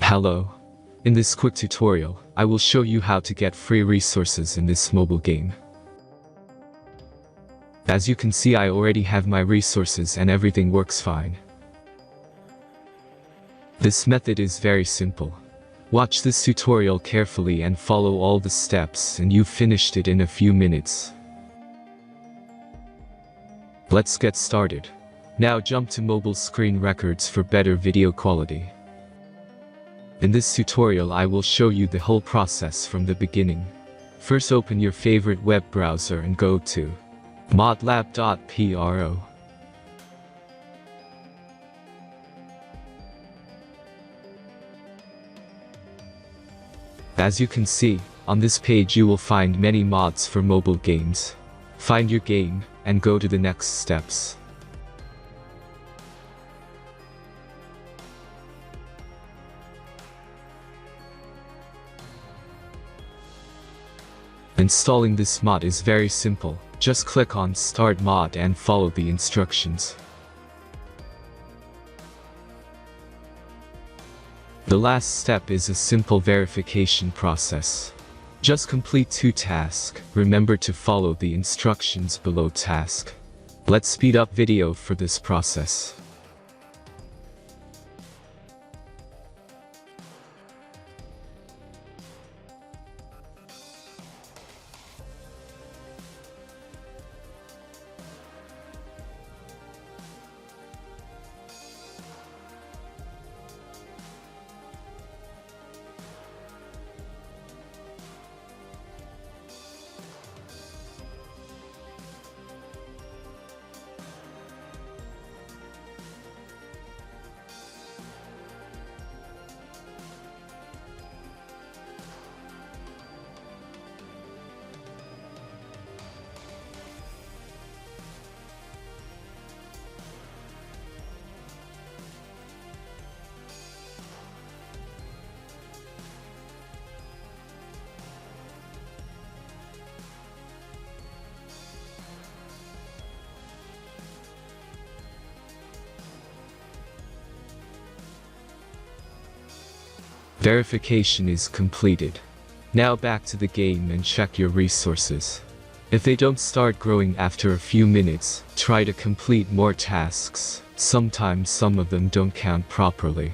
Hello. In this quick tutorial, I will show you how to get free resources in this mobile game. As you can see, I already have my resources and everything works fine. This method is very simple. Watch this tutorial carefully and follow all the steps and you've finished it in a few minutes. Let's get started. Now jump to mobile screen records for better video quality. In this tutorial I will show you the whole process from the beginning. First, open your favorite web browser and go to modlab.pro. As you can see, on this page you will find many mods for mobile games. Find your game and go to the next steps. Installing this mod is very simple. Just click on Start Mod and follow the instructions. The last step is a simple verification process. Just complete 2 tasks. Remember to follow the instructions below task. Let's speed up video for this process. Verification is completed. Now back to the game and check your resources. If they don't start growing after a few minutes, try to complete more tasks. Sometimes some of them don't count properly.